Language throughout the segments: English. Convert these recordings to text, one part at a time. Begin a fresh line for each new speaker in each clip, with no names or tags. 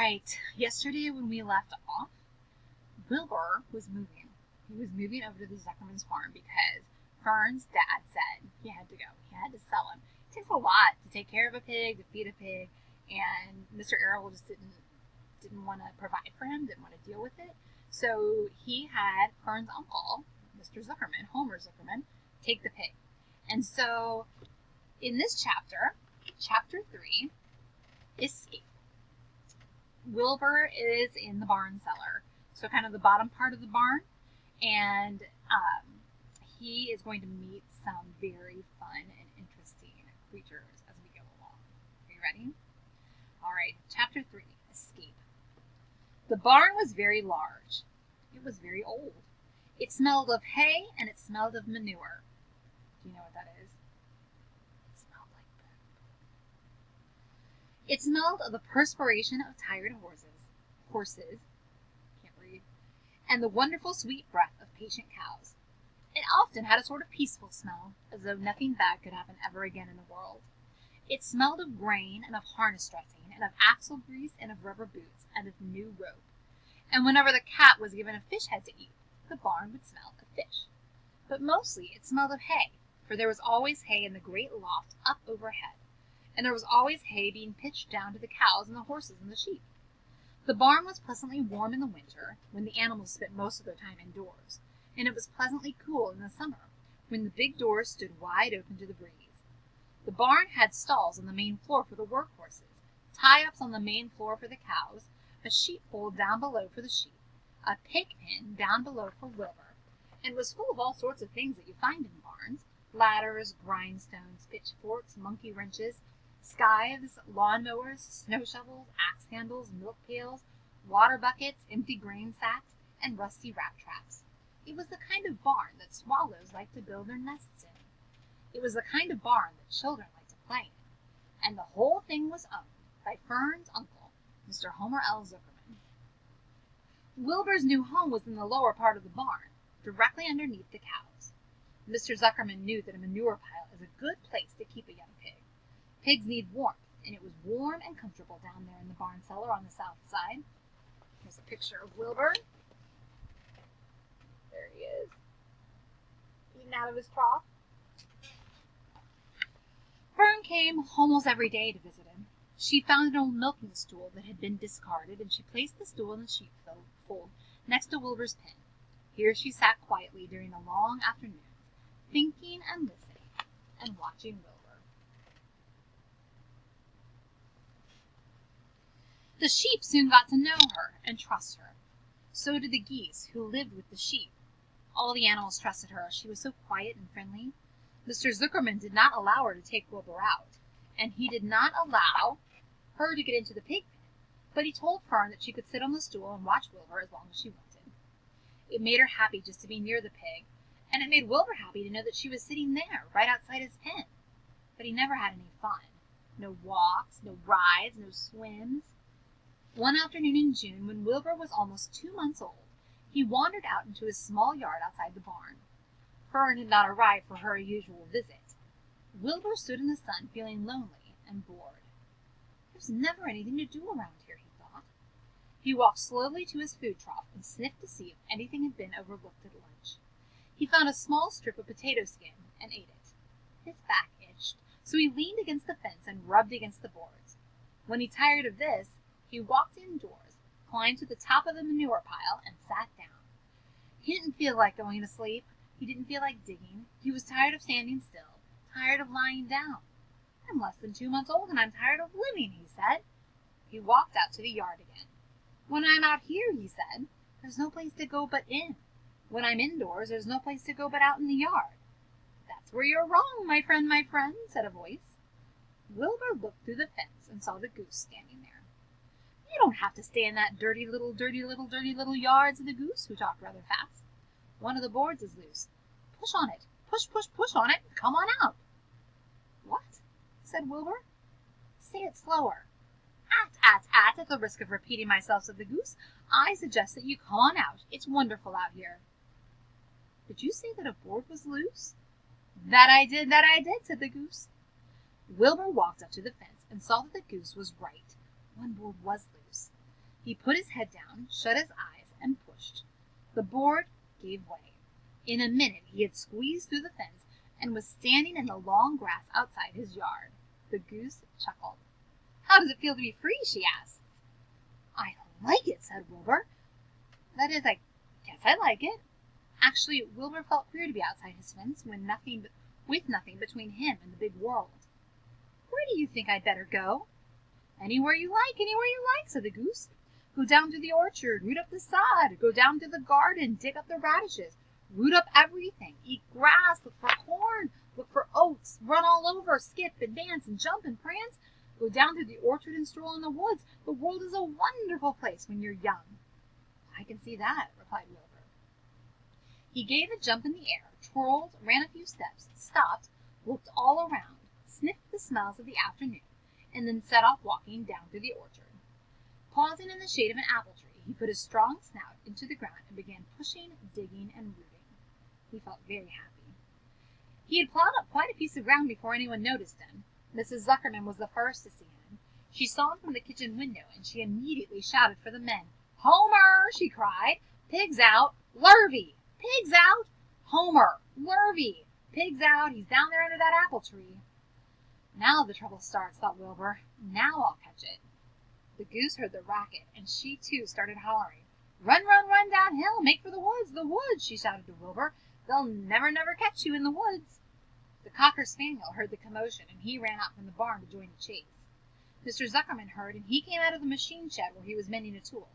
right, yesterday when we left off, Wilbur was moving. He was moving over to the Zuckerman's farm because Fern's dad said he had to go. He had to sell him. It takes a lot to take care of a pig, to feed a pig, and Mr. Errol just didn't want to provide for him, didn't want to deal with it. So he had Fern's uncle, Mr. Zuckerman, Homer Zuckerman, take the pig. And so in this chapter, chapter 3, Escape. Wilbur is in the barn cellar, so kind of the bottom part of the barn, and he is going to meet some very fun and interesting creatures as we go along. Are you ready? All right, chapter 3, Escape. The barn was very large. It was very old. It smelled of hay and it smelled of manure. Do you know what that is? It smelled like poop. It smelled of the perspiration of tired horses, can't breathe, and the wonderful sweet breath of patient cows. It often had a sort of peaceful smell, as though nothing bad could happen ever again in the world. It smelled of grain and of harness dressing and of axle grease and of rubber boots and of new rope. And whenever the cat was given a fish head to eat, the barn would smell of fish. But mostly it smelled of hay, for there was always hay in the great loft up overhead, and there was always hay being pitched down to the cows and the horses and the sheep. The barn was pleasantly warm in the winter, when the animals spent most of their time indoors, and it was pleasantly cool in the summer, when the big doors stood wide open to the breeze. The barn had stalls on the main floor for the work horses, tie-ups on the main floor for the cows, a sheepfold down below for the sheep, a pig pen down below for Wilbur, and was full of all sorts of things that you find in barns: ladders, grindstones, pitchforks, monkey wrenches, scythes, lawnmowers, snow shovels, axe handles, milk pails, water buckets, empty grain sacks, and rusty rat traps. It was the kind of barn that swallows like to build their nests in. It was the kind of barn that children like to play in. And the whole thing was owned by Fern's uncle, Mr. Homer L. Zuckerman. Wilbur's new home was in the lower part of the barn, directly underneath the cows. Mr. Zuckerman knew that a manure pile is a good place to keep a young pig. Pigs need warmth, and it was warm and comfortable down there in the barn cellar on the south side. Here's a picture of Wilbur. There he is, eating out of his trough. Fern came almost every day to visit him. She found an old milking stool that had been discarded, and she placed the stool in the sheepfold next to Wilbur's pen. Here she sat quietly during the long afternoon, thinking and listening and watching Wilbur. The sheep soon got to know her and trust her. So did the geese, who lived with the sheep. All the animals trusted her, she was so quiet and friendly. Mr. Zuckerman did not allow her to take Wilbur out, and he did not allow her to get into the pig pen, but he told Fern that she could sit on the stool and watch Wilbur as long as she wanted. It made her happy just to be near the pig, and it made Wilbur happy to know that she was sitting there, right outside his pen. But he never had any fun. No walks, no rides, no swims. One afternoon in June, when Wilbur was almost 2 months old, he wandered out into his small yard outside the barn. Fern had not arrived for her usual visit. Wilbur stood in the sun, feeling lonely and bored. There's never anything to do around here, he thought. He walked slowly to his food trough and sniffed to see if anything had been overlooked at lunch. He found a small strip of potato skin and ate it. His back itched, so he leaned against the fence and rubbed against the boards. When he tired of this, he walked indoors, climbed to the top of the manure pile, and sat down. He didn't feel like going to sleep. He didn't feel like digging. He was tired of standing still, tired of lying down. I'm less than 2 months old, and I'm tired of living, he said. He walked out to the yard again. When I'm out here, he said, there's no place to go but in. When I'm indoors, there's no place to go but out in the yard. That's where you're wrong, my friend, said a voice. Wilbur looked through the fence and saw the goose standing there. You don't have to stay in that dirty little yard, said the goose, who talked rather fast. One of the boards is loose. Push on it. Push on it. Come on out. What? Said Wilbur. Say it slower. At the risk of repeating myself, said the goose. I suggest that you come on out. It's wonderful out here. Did you say that a board was loose? That I did, said the goose. Wilbur walked up to the fence and saw that the goose was right. One board was loose. He put his head down, shut his eyes, and pushed. The board gave way. In a minute he had squeezed through the fence and was standing in the long grass outside his yard. The goose chuckled. "How does it feel to be free?" she asked. "I like it," said Wilbur. "That is, I guess I like it." Actually, Wilbur felt queer to be outside his fence with nothing between him and the big world. "Where do you think I'd better go?" "Anywhere you like," said the goose. "Go down to the orchard, root up the sod, go down to the garden, dig up the radishes, root up everything, eat grass, look for corn, look for oats, run all over, skip and dance and jump and prance, go down to the orchard and stroll in the woods. The world is a wonderful place when you're young." "I can see that," replied Wilbur. He gave a jump in the air, twirled, ran a few steps, stopped, looked all around, sniffed the smells of the afternoon, and then set off walking down through the orchard. Pausing in the shade of an apple tree, he put his strong snout into the ground and began pushing, digging, and rooting. He felt very happy. He had plowed up quite a piece of ground before anyone noticed him. Mrs. Zuckerman was the first to see him. She saw him from the kitchen window, and she immediately shouted for the men. "Homer!" she cried. "Pigs out! Lurvy! Pigs out! Homer! Lurvy! Pigs out! He's down there under that apple tree." "Now the trouble starts," thought Wilbur. "Now I'll catch it." The goose heard the racket, and she too started hollering. "Run, run, run downhill! Make for the woods, the woods!" she shouted to Wilbur. "They'll never, never catch you in the woods." The cocker spaniel heard the commotion, and he ran out from the barn to join the chase. Mr. Zuckerman heard, and he came out of the machine shed where he was mending a tool.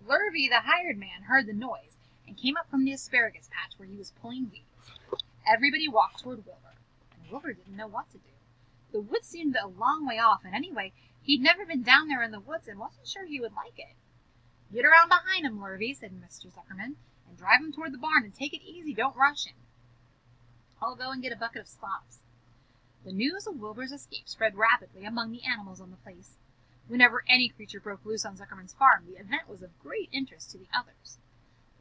Lurvy, the hired man, heard the noise, and came up from the asparagus patch where he was pulling weeds. Everybody walked toward Wilbur, and Wilbur didn't know what to do. The woods seemed a long way off, and anyway, he'd never been down there in the woods and wasn't sure he would like it. "Get around behind him, Lurvy," said Mr. Zuckerman, "and drive him toward the barn, and take it easy, don't rush him. I'll go and get a bucket of slops." The news of Wilbur's escape spread rapidly among the animals on the place. Whenever any creature broke loose on Zuckerman's farm, the event was of great interest to the others.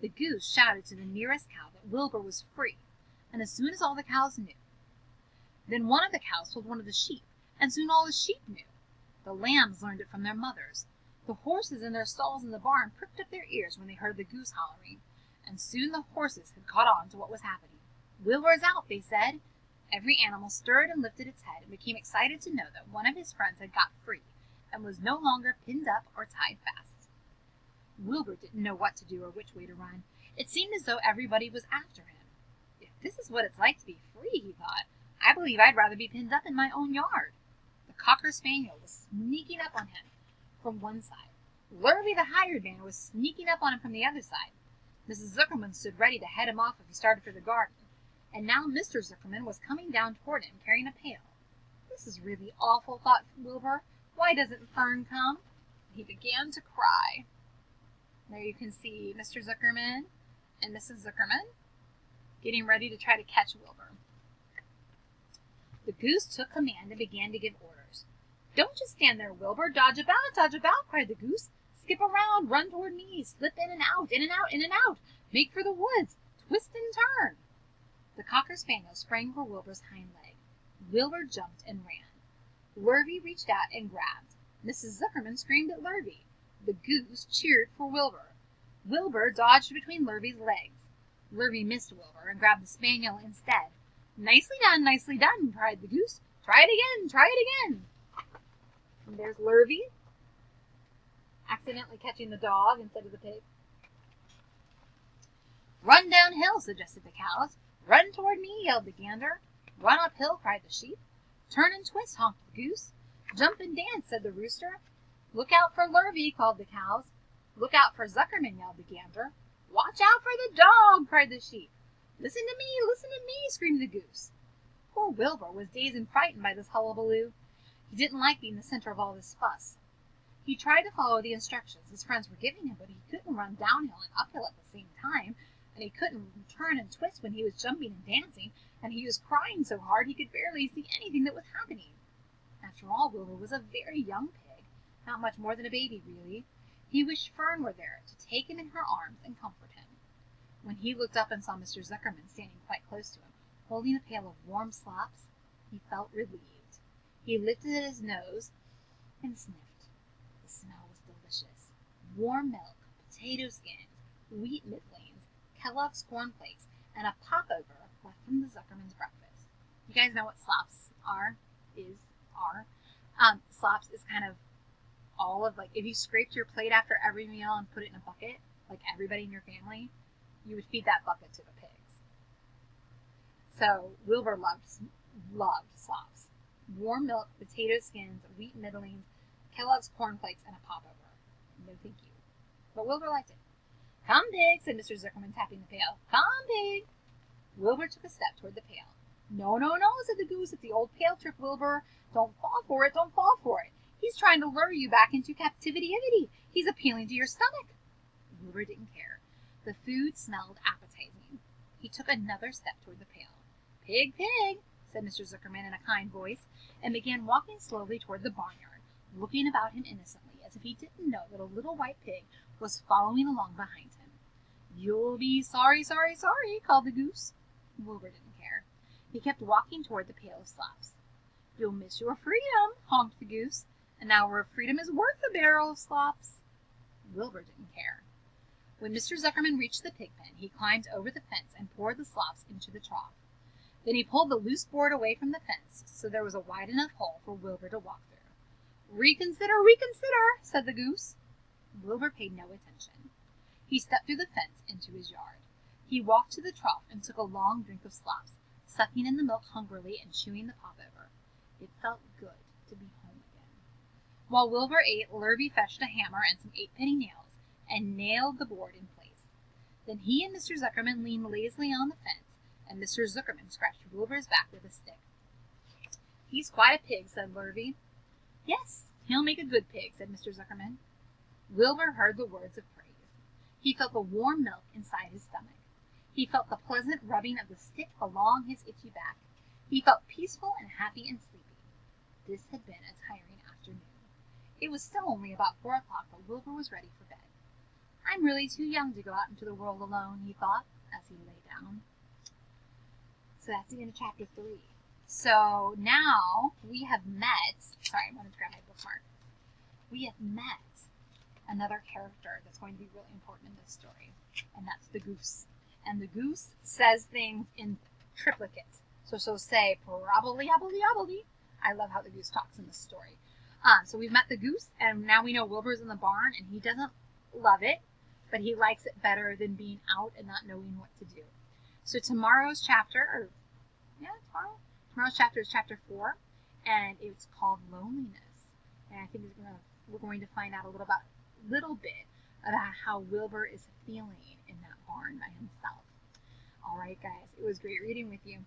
The goose shouted to the nearest cow that Wilbur was free, and as soon as all the cows knew. Then one of the cows told one of the sheep, and soon all the sheep knew. The lambs learned it from their mothers. The horses in their stalls in the barn pricked up their ears when they heard the goose hollering, and soon the horses had caught on to what was happening. "Wilbur's out," they said. Every animal stirred and lifted its head and became excited to know that one of his friends had got free and was no longer pinned up or tied fast. Wilbur didn't know what to do or which way to run. It seemed as though everybody was after him. "If this is what it's like to be free," he thought, "I believe I'd rather be pinned up in my own yard." The cocker spaniel was sneaking up on him from one side. Lurvy, the hired man, was sneaking up on him from the other side. Mrs. Zuckerman stood ready to head him off if he started for the garden, and now Mr. Zuckerman was coming down toward him carrying a pail. "This is really awful," thought Wilbur. "Why doesn't Fern come?" He began to cry. There you can see Mr. Zuckerman and Mrs. Zuckerman getting ready to try to catch Wilbur. The goose took command and began to give orders. "Don't just stand there, Wilbur. Dodge about," cried the goose. "Skip around, run toward me, slip in and out, in and out, in and out. Make for the woods, twist and turn." The cocker spaniel sprang for Wilbur's hind leg. Wilbur jumped and ran. Lurvy reached out and grabbed. Mrs. Zuckerman screamed at Lurvy. The goose cheered for Wilbur. Wilbur dodged between Lurvy's legs. Lurvy missed Wilbur and grabbed the spaniel instead. Nicely done," cried the goose. Try it again." And there's Lurvy, accidentally catching the dog instead of the pig. "Run downhill," suggested the cows. "Run toward me," yelled the gander. "Run uphill," cried the sheep. "Turn and twist," honked the goose. "Jump and dance," said the rooster. "Look out for Lurvy," called the cows. "Look out for Zuckerman," yelled the gander. "Watch out for the dog," cried the sheep. Listen to me," screamed the goose. Poor Wilbur was dazed and frightened by this hullabaloo. He didn't like being the center of all this fuss. He tried to follow the instructions his friends were giving him, but he couldn't run downhill and uphill at the same time, and he couldn't turn and twist when he was jumping and dancing, and he was crying so hard he could barely see anything that was happening. After all, Wilbur was a very young pig, not much more than a baby, really. He wished Fern were there to take him in her arms and comfort him. When he looked up and saw Mr. Zuckerman standing quite close to him, holding a pail of warm slops, he felt relieved. He lifted his nose and sniffed. The smell was delicious. warm milk, potato skins, wheat middlings, Kellogg's cornflakes, and a popover left from the Zuckerman's breakfast. You guys know what slops are? Slops is kind of all of, like, if you scraped your plate after every meal and put it in a bucket, like everybody in your family, you would feed that bucket to the pigs. So Wilbur loved slops. Warm milk, potato skins, wheat middlings, Kellogg's cornflakes, and a popover. No thank you. But Wilbur liked it. "Come, pig," said Mr. Zuckerman, tapping the pail. "Come, pig." Wilbur took a step toward the pail. "No, no, no," said the goose. "It's the old pail trick, Wilbur. Don't fall for it. Don't fall for it. He's trying to lure you back into captivity. He's appealing to your stomach." Wilbur didn't care. The food smelled appetizing. He took another step toward the pail. "Pig, pig," said Mr. Zuckerman in a kind voice, and began walking slowly toward the barnyard, looking about him innocently, as if he didn't know that a little white pig was following along behind him. "You'll be sorry, sorry, sorry," called the goose. Wilbur didn't care. He kept walking toward the pail of slops. "You'll miss your freedom," honked the goose, "an hour of freedom is worth a barrel of slops." Wilbur didn't care. When Mr. Zuckerman reached the pig pen, he climbed over the fence and poured the slops into the trough. Then he pulled the loose board away from the fence so there was a wide enough hole for Wilbur to walk through. "Reconsider, reconsider," said the goose. Wilbur paid no attention. He stepped through the fence into his yard. He walked to the trough and took a long drink of slops, sucking in the milk hungrily and chewing the popover. It felt good to be home again. While Wilbur ate, Lurvy fetched a hammer and some 8-penny nails and nailed the board in place. Then he and Mr. Zuckerman leaned lazily on the fence, and Mr. Zuckerman scratched Wilbur's back with a stick. "He's quite a pig," said Lurvy. "Yes, he'll make a good pig," said Mr. Zuckerman. Wilbur heard the words of praise. He felt the warm milk inside his stomach. He felt the pleasant rubbing of the stick along his itchy back. He felt peaceful and happy and sleepy. This had been a tiring afternoon. It was still only about 4 o'clock, but Wilbur was ready for bed. "I'm really too young to go out into the world alone," he thought, as he lay down. So that's the end of chapter 3. So now we have met, sorry, I wanted to grab my bookmark. We have met another character that's going to be really important in this story, and that's the goose. And the goose says things in triplicate. So she'll say, "Probably, obly, obly." I love how the goose talks in this story. So we've met the goose, and now we know Wilbur's in the barn, and he doesn't love it, but he likes it better than being out and not knowing what to do. So tomorrow's chapter is chapter 4, and it's called Loneliness. And I think we're going to find out a little bit about how Wilbur is feeling in that barn by himself. All right, guys, it was great reading with you.